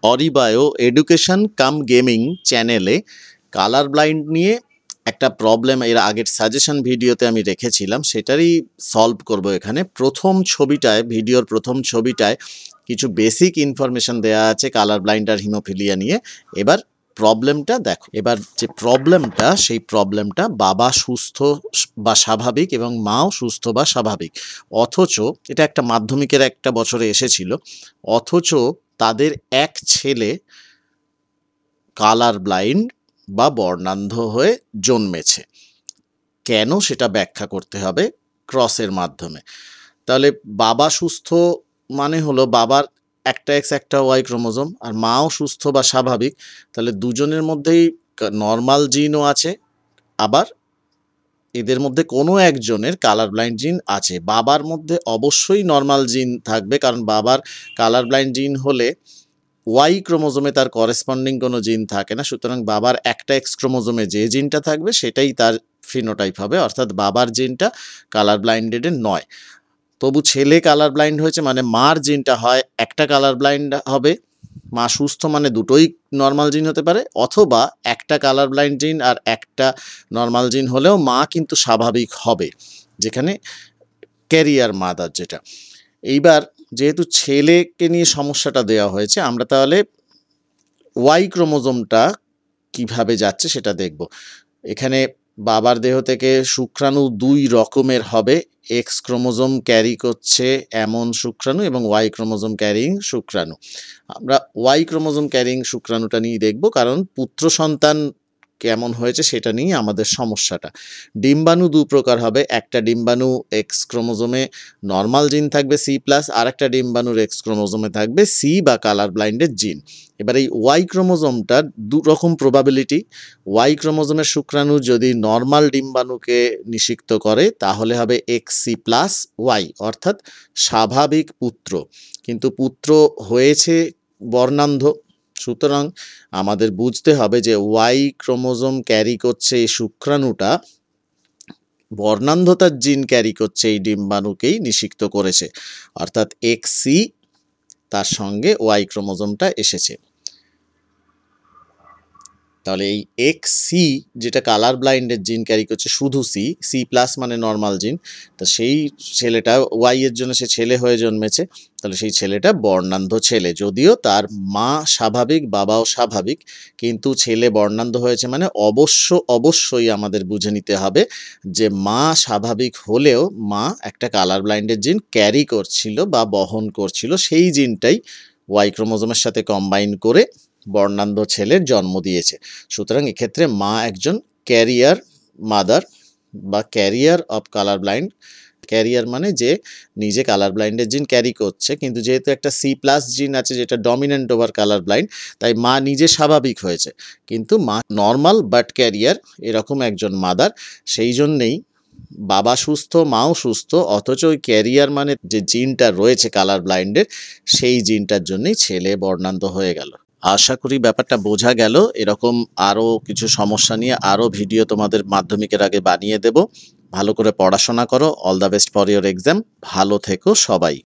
অরিবায়ো education কাম gaming চ্যানেলে colour blind নিয়ে একটা প্রবলেম এর আগের সাজেশন ভিডিওতে আমি রেখেছিলাম, সেটারই সলভ করব এখানে। ভিডিওর প্রথম ছবিটায় কিছু বেসিক ইনফরমেশন দেয়া আছে কালার ব্লাইন্ড আর হিমোফিলিয়া নিয়ে। এবার প্রবলেমটা দেখো। এবার যে প্রবলেমটা, সেই প্রবলেমটা বাবা সুস্থ বা স্বাভাবিক এবং মাও সুস্থ বা স্বাভাবিক, অথচ এটা একটা মাধ্যমিকের একটা বছরে এসেছিল, অথচ তাদের এক ছেলে কালার ব্লাইন্ড বা বর্ণান্ধ হয়ে জন্মেছে। কেন, সেটা ব্যাখ্যা করতে হবে ক্রসের মাধ্যমে। তাহলে বাবা সুস্থ মানে হলো বাবার একটা এক্স একটা ওয়াই ক্রোমোজোম, আর মাও সুস্থ বা স্বাভাবিক, তাহলে দুজনের মধ্যেই নর্মাল জিনও আছে, আবার এদের মধ্যে কোনো একজনের কালার ব্লাইন্ড জিন আছে। বাবার মধ্যে অবশ্যই নর্মাল জিন থাকবে, কারণ বাবার কালার ব্লাইন্ড জিন হলে ওয়াই ক্রোমোজোমে তার করেসপন্ডিং কোনো জিন থাকে না, সুতরাং বাবার একটা এক্স ক্রোমোজোমে যে জিনটা থাকবে সেটাই তার ফিনোটাইপ হবে, অর্থাৎ বাবার জিনটা কালার ব্লাইন্ডেডের নয়। তবু ছেলে কালার ব্লাইন্ড হয়েছে মানে মার জিনটা হয় একটা কালার ব্লাইন্ড হবে, মা সুস্থ মানে দুটোই নর্মাল জিন হতে পারে, অথবা একটা কালার ব্লাইন্ড জিন আর একটা নর্মাল জিন হলেও মা কিন্তু স্বাভাবিক হবে, যেখানে ক্যারিয়ার মাদার যেটা। এইবার যেহেতু ছেলেকে নিয়ে সমস্যাটা দেওয়া হয়েছে, আমরা তাহলে ওয়াই ক্রোমোজোমটা কিভাবে যাচ্ছে সেটা দেখব। এখানে বাবার দেহ থেকে শুক্রাণু দুই রকমের হবে, এক্স ক্রোমোজোম ক্যারি করছে এমন শুক্রাণু এবং ওয়াই ক্রোমোজোম ক্যারিং শুক্রাণু। আমরা ওয়াই ক্রোমোজোম ক্যারিং শুক্রাণুটা নিয়ে দেখব, কারণ পুত্র সন্তান কেমন হয়েছে সেটা নিয়ে আমাদের সমস্যাটা। ডিম্বাণু দু প্রকার হবে, একটা ডিম্বাণু এক্স ক্রোমোজোমে নর্মাল জিন থাকবে সি প্লাস, আর একটা ডিম্বাণুর এক্স ক্রোমোজোমে থাকবে সি বা কালার ব্লাইন্ডের জিন। এবার এই ওয়াই ক্রোমোজোমটার দু রকম প্রবাবিলিটি। ওয়াই ক্রোমোজোমের শুক্রাণু যদি নর্মাল ডিম্বাণুকে নিষিক্ত করে তাহলে হবে এক্স সি প্লাস ওয়াই, অর্থাৎ স্বাভাবিক পুত্র, কিন্তু পুত্র হয়েছে বর্ণান্ধ। সুতরাং আমাদের বুঝতে হবে যে ওয়াই ক্রোমোজোম ক্যারি করছে এই শুক্রাণুটা, বর্ণান্ধতার জিন ক্যারি করছে এই ডিম্বাণুকেই নিষিক্ত করেছে, অর্থাৎ এক্স সি তার সঙ্গে ওয়াই ক্রোমোজোমটা এসেছে। তাহলে এই এক্স সি যেটা কালার ব্লাইন্ডের জিন ক্যারি করছে শুধু সি, সি প্লাস মানে নর্মাল জিন, তা সেই ছেলেটা ওয়াই এর জন্য সে ছেলে হয়ে জন্মেছে, তাহলে সেই ছেলেটা বর্ণান্ধ ছেলে, যদিও তার মা স্বাভাবিক বাবাও স্বাভাবিক, কিন্তু ছেলে বর্ণান্ধ হয়েছে মানে অবশ্যই আমাদের বুঝে নিতে হবে যে মা স্বাভাবিক হলেও মা একটা কালার ব্লাইন্ডের জিন ক্যারি করছিল বা বহন করছিল, সেই জিনটাই ওয়াই ক্রোমোজোমের সাথে কম্বাইন করে বর্ণান্ধ ছেলের জন্ম দিয়েছে। সুতরাং এক্ষেত্রে মা একজন ক্যারিয়ার মাদার বা career of colour blind. Career মানে যে নিজে কালার ব্লাইন্ডের জিন ক্যারি করছে, কিন্তু যেহেতু একটা সি প্লাস জিন আছে যেটা ডমিনেন্ট ওভার কালার ব্লাইন্ড, তাই মা নিজে স্বাভাবিক হয়েছে, কিন্তু মা নর্মাল বাট ক্যারিয়ার, এরকম একজন মাদার। সেই জন্যেই বাবা সুস্থ মাও সুস্থ, অথচ ওই ক্যারিয়ার মানে যে জিনটা রয়েছে কালার ব্লাইন্ডের, সেই জিনটার জন্যই ছেলে বর্ণান্ধ হয়ে গেল। আশা করি ব্যাপারটা বোঝা গেল। এরকম আরও কিছু সমস্যা নিয়ে আরও ভিডিও তোমাদের মাধ্যমিকের আগে বানিয়ে দেব। ভালো করে পড়াশোনা করো। All the best for your exam. ভালো থেকো সবাই।